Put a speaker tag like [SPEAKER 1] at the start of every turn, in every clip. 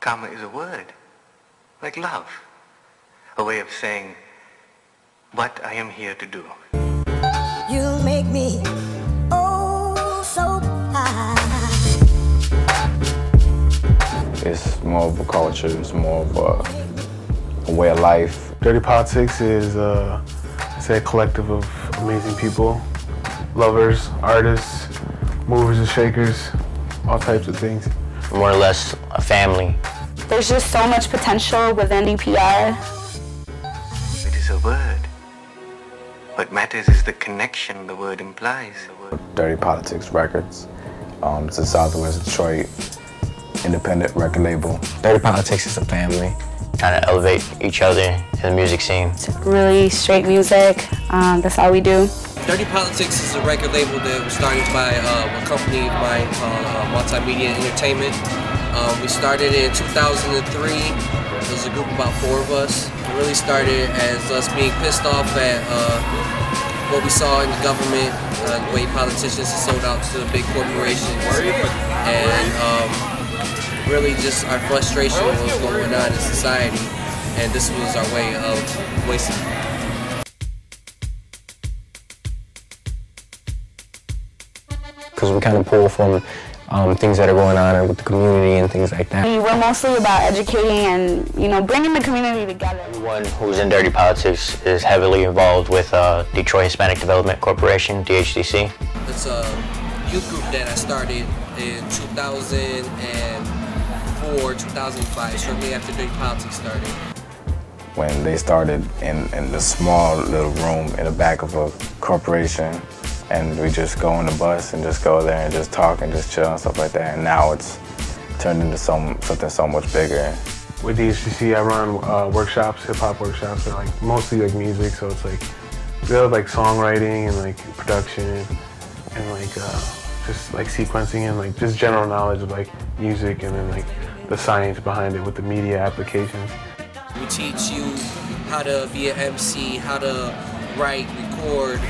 [SPEAKER 1] Karma is a word, like love, a way of saying what I am here to do.
[SPEAKER 2] You make me oh so high.
[SPEAKER 3] It's more of a culture, it's more of a way of life.
[SPEAKER 4] Dirty Politix is say a collective of amazing people, lovers, artists, movers and shakers, all types of things.
[SPEAKER 5] More or less a family.
[SPEAKER 6] There's just so much potential within DPR.
[SPEAKER 1] It is a word. What matters is the connection the word implies.
[SPEAKER 3] Dirty Politix Records. It's a Southwest Detroit independent record label.
[SPEAKER 5] Dirty Politix is a family. Trying to elevate each other in the music scene.
[SPEAKER 6] It's really straight music. That's all we do.
[SPEAKER 7] Dirty Politix is a record label that was started by a company of mine called Multimedia Entertainment. We started in 2003. It was a group of about 4 of us. It really started as us being pissed off at what we saw in the government, the way politicians are sold out to the big corporations, and really just our frustration with what's going on in society. And this was our way of voicing it.
[SPEAKER 5] Because we kind of pull from things that are going on with the community and things like that.
[SPEAKER 6] We're mostly about educating and, bringing the community together.
[SPEAKER 5] Everyone who's in Dirty Politix is heavily involved with Detroit Hispanic Development Corporation, DHDC.
[SPEAKER 7] It's a youth group that I started in 2004, 2005, shortly after Dirty Politix started.
[SPEAKER 3] When they started in the small little room in the back of a corporation, and we just go on the bus and just go there and just talk and just chill and stuff like that. And now it's turned into something so much bigger.
[SPEAKER 4] With DHDC, I run workshops, hip-hop workshops. They're mostly music, so it's we have songwriting and production and just sequencing and just general knowledge of music and then the science behind it with the media applications.
[SPEAKER 7] We teach you how to be an MC, how to write, record,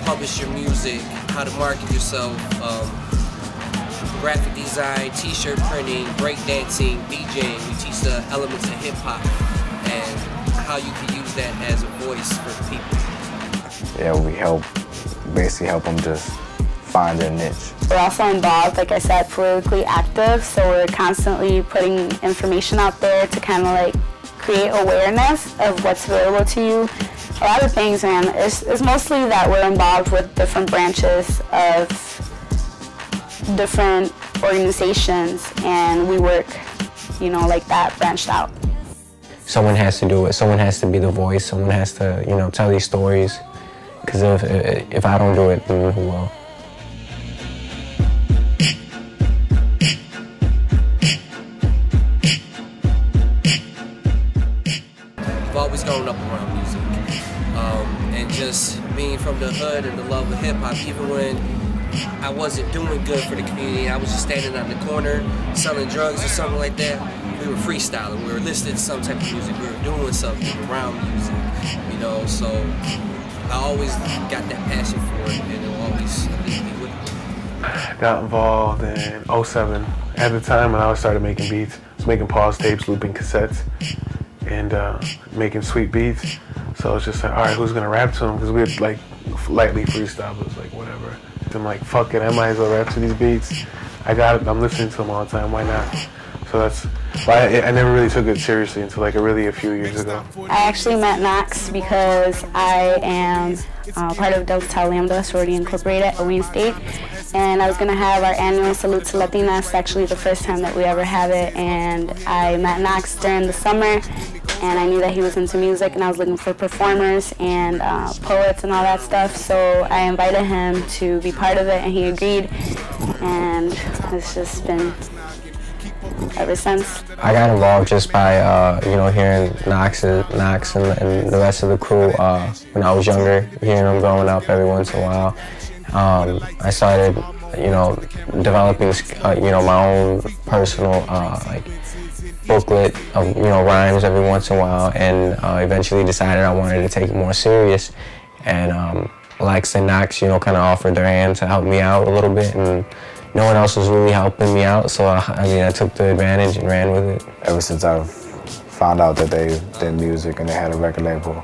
[SPEAKER 7] publish your music, how to market yourself, graphic design, t-shirt printing, breakdancing, DJing. We teach the elements of hip-hop and how you can use that as a voice for the people.
[SPEAKER 3] Yeah, we basically help them just find their niche.
[SPEAKER 6] We're also involved, like I said, politically active, so we're constantly putting information out there to kind of create awareness of what's available to you. A lot of things, man. It's mostly that we're involved with different branches of different organizations, and we work, like that, branched out.
[SPEAKER 5] Someone has to do it. Someone has to be the voice. Someone has to, tell these stories. Because if I don't do it, then who will?
[SPEAKER 7] I've always grown up around music. And just being from the hood and the love of hip-hop, even when I wasn't doing good for the community, I was just standing on the corner selling drugs or something like that, we were freestyling, we were listening to some type of music, we were doing something around music, so I always got that passion for it, and it will always be with me.
[SPEAKER 4] Got involved in 07. At the time when I started making beats, I was making pause tapes, looping cassettes, and making sweet beats. So it's just all right, who's gonna rap to them? Because we had lightly freestyle, but it was whatever. I'm fuck it, I might as well rap to these beats. I got it, I'm listening to them all the time, why not? So that's why I never really took it seriously until a few years ago.
[SPEAKER 6] I actually met Knox because I am part of Delta Tau Lambda Sorority Incorporated at Wayne State, and I was going to have our annual Salute to Latinas, actually the first time that we ever have it, and I met Knox during the summer, and I knew that he was into music, and I was looking for performers and poets and all that stuff, so I invited him to be part of it, and he agreed, and it's just been ever since.
[SPEAKER 5] I got involved just by, hearing Knox and the rest of the crew when I was younger, hearing them growing up every once in a while. I started, developing, my own personal, booklet of, rhymes every once in a while, and eventually decided I wanted to take it more serious. And Lex and Knox, kind of offered their hand to help me out a little bit, and no one else was really helping me out, so I took the advantage and ran with it.
[SPEAKER 3] Ever since I've found out that they did music and they had a record label,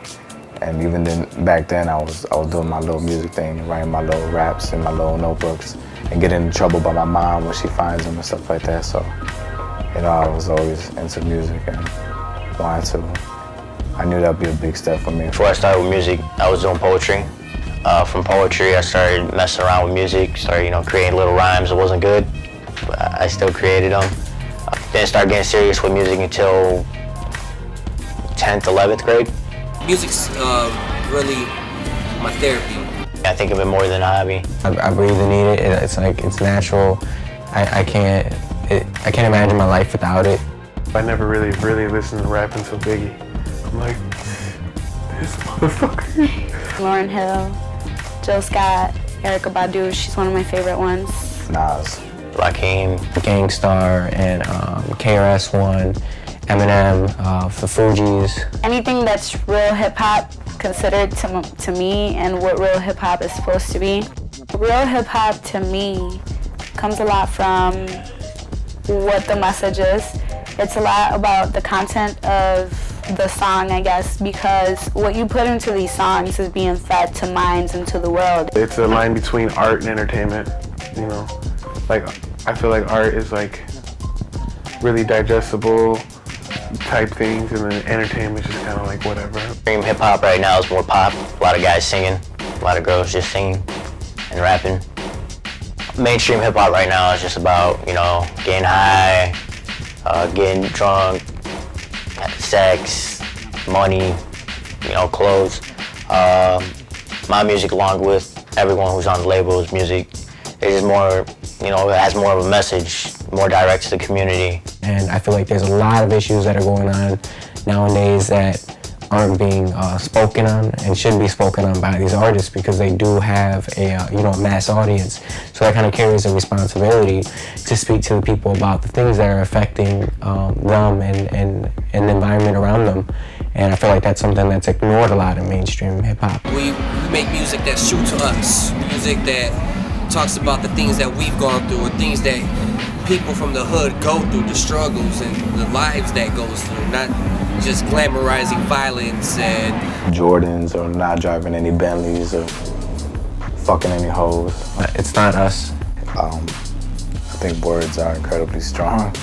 [SPEAKER 3] and even then, back then I was doing my little music thing, writing my little raps in my little notebooks, and getting in trouble by my mom when she finds them and stuff like that. So, you know, I was always into music and wanted to. I knew that'd be a big step for me.
[SPEAKER 8] Before I started with music, I was doing poetry. From poetry, I started messing around with music, started, you know, creating little rhymes. It wasn't good, but I still created them. I didn't start getting serious with music until 10th, 11th grade.
[SPEAKER 7] Music's really my therapy.
[SPEAKER 8] I think of it more than a hobby.
[SPEAKER 5] I breathe and eat it. It's like, it's natural. I can't imagine my life without it.
[SPEAKER 4] I never really listened to rap until Biggie. I'm like, this motherfucker.
[SPEAKER 6] Lauryn Hill, Jill Scott, Erykah Badu, she's one of my favorite ones.
[SPEAKER 3] Nas,
[SPEAKER 8] Rakim,
[SPEAKER 5] Gangstar, and KRS-One, Eminem, the Fugees.
[SPEAKER 6] Anything that's real hip-hop considered to me and what real hip-hop is supposed to be. Real hip-hop to me comes a lot from what the message is. It's a lot about the content of the song, I guess, because what you put into these songs is being fed to minds and to the world.
[SPEAKER 4] It's a line between art and entertainment, you know. Like, I feel like art is like really digestible type things, and then entertainment is just kind of like whatever.
[SPEAKER 8] Mainstream hip hop right now is more pop. A lot of guys singing, a lot of girls just singing and rapping. Mainstream hip hop right now is just about, you know, getting high, getting drunk, sex, money, you know, clothes. My music, along with everyone who's on the label's music, is just more, you know, it has more of a message, more direct to the community.
[SPEAKER 5] And I feel like there's a lot of issues that are going on nowadays that aren't being spoken on and should be spoken on by these artists, because they do have a mass audience. So that kind of carries a responsibility to speak to the people about the things that are affecting them and the environment around them. And I feel like that's something that's ignored a lot in mainstream hip hop.
[SPEAKER 7] We make music that's true to us, music that talks about the things that we've gone through and things that people from the hood go through, the struggles and the lives that goes through, not just glamorizing violence and
[SPEAKER 3] Jordans, or not driving any Bentleys, or fucking any hoes.
[SPEAKER 5] It's not us.
[SPEAKER 3] I think words are incredibly strong.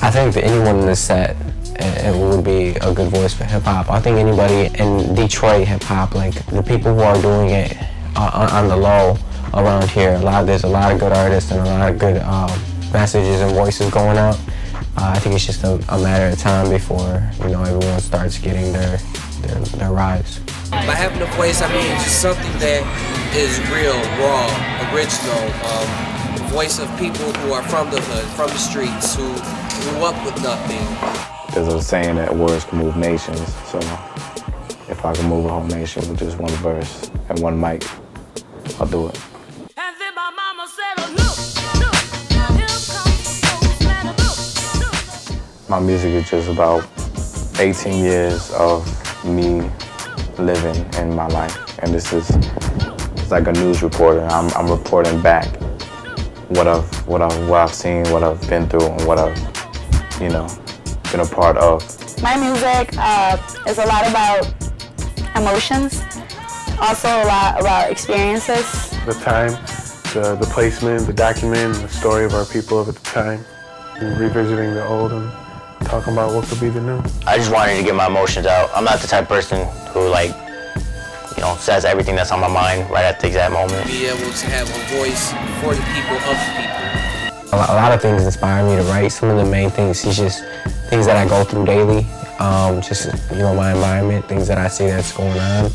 [SPEAKER 5] I think that anyone in this set it would be a good voice for hip hop. I think anybody in Detroit hip hop, like the people who are doing it on the low around here, there's a lot of good artists and a lot of good messages and voices going out. I think it's just a matter of time before, you know, everyone starts getting their rise.
[SPEAKER 7] by having a voice, I mean just something that is real, raw, original, the voice of people who are from the hood, from the streets, who grew up with nothing.
[SPEAKER 3] There's a saying that words can move nations, so if I can move a whole nation with just one verse and one mic, I'll do it. My music is just about 18 years of me living in my life, and it's like a news reporter. I'm reporting back what I've seen, what I've been through, and what I've, you know, been a part of.
[SPEAKER 6] My music is a lot about emotions, also a lot about experiences.
[SPEAKER 4] The time, the placement, the document, the story of our people of at the time, and revisiting the old and talking about what could be the new.
[SPEAKER 8] I just wanted to get my emotions out. I'm not the type of person who, like, you know, says everything that's on my mind right at the exact moment.
[SPEAKER 7] Be able to have a voice for the people, of the people.
[SPEAKER 5] A lot of things inspire me to write. Some of the main things is just things that I go through daily, just, you know, my environment, things that I see that's going on.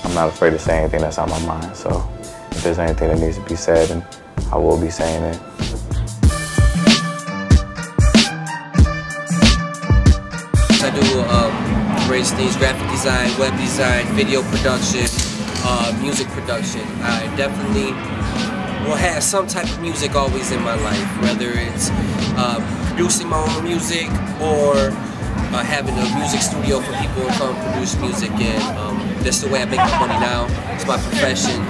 [SPEAKER 3] I'm not afraid to say anything that's on my mind, so if there's anything that needs to be said, then I will be saying it.
[SPEAKER 7] I do various things: graphic design, web design, video production, music production. I definitely will have some type of music always in my life, whether it's producing my own music or having a music studio for people to come produce music. And that's the way I make my money now. It's my profession.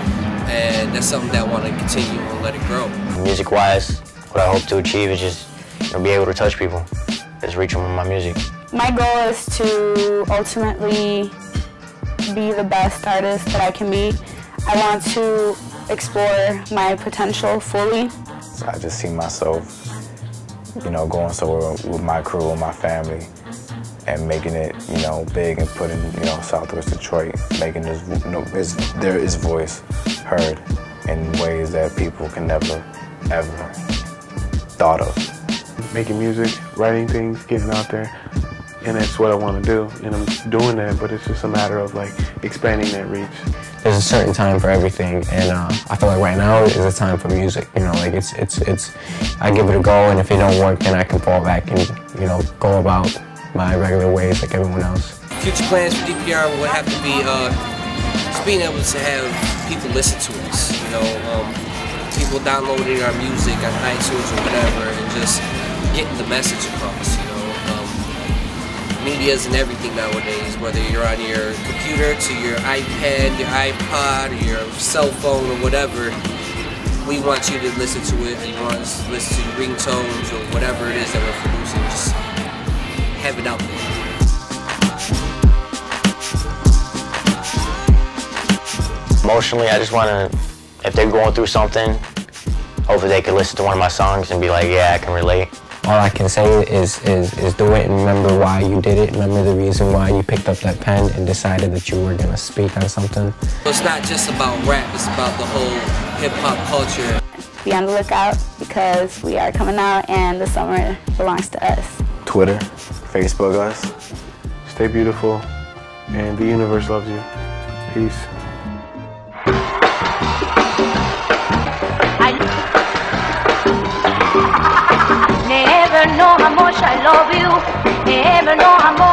[SPEAKER 7] and that's something that I want to continue and let it grow.
[SPEAKER 8] Music-wise, what I hope to achieve is just be able to touch people, just reach them with my music.
[SPEAKER 6] My goal is to ultimately be the best artist that I can be. I want to explore my potential fully.
[SPEAKER 3] So I just see myself, going somewhere with my crew and my family and making it, big and putting, Southwest Detroit, making his voice heard in ways that people can never, ever thought of.
[SPEAKER 4] Making music, writing things, getting out there, and that's what I want to do. And I'm doing that, but it's just a matter of like expanding that reach.
[SPEAKER 5] There's a certain time for everything, and I feel like right now is a time for music. I give it a go, and if it don't work, then I can fall back and go about my regular ways like everyone else.
[SPEAKER 7] Future plans for DPR would have to be just being able to have people listen to us. People downloading our music on iTunes or whatever, and just getting the message across. Media's and everything nowadays, whether you're on your computer to your iPad, your iPod, or your cell phone or whatever, we want you to listen to it. We want us to listen to your ringtones or whatever it is that we're producing. Just have it out there.
[SPEAKER 8] Emotionally, I just want to, if they're going through something, hopefully they can listen to one of my songs and be like, yeah, I can relate.
[SPEAKER 5] All I can say is do it and remember why you did it. Remember the reason why you picked up that pen and decided that you were going to speak on something.
[SPEAKER 7] It's not just about rap, it's about the whole hip-hop culture.
[SPEAKER 6] Be on the lookout because we are coming out and the summer belongs to us.
[SPEAKER 3] Twitter, Facebook us.
[SPEAKER 4] Stay beautiful, and the universe loves you. Peace.
[SPEAKER 9] Never know how much I love you. Never know how much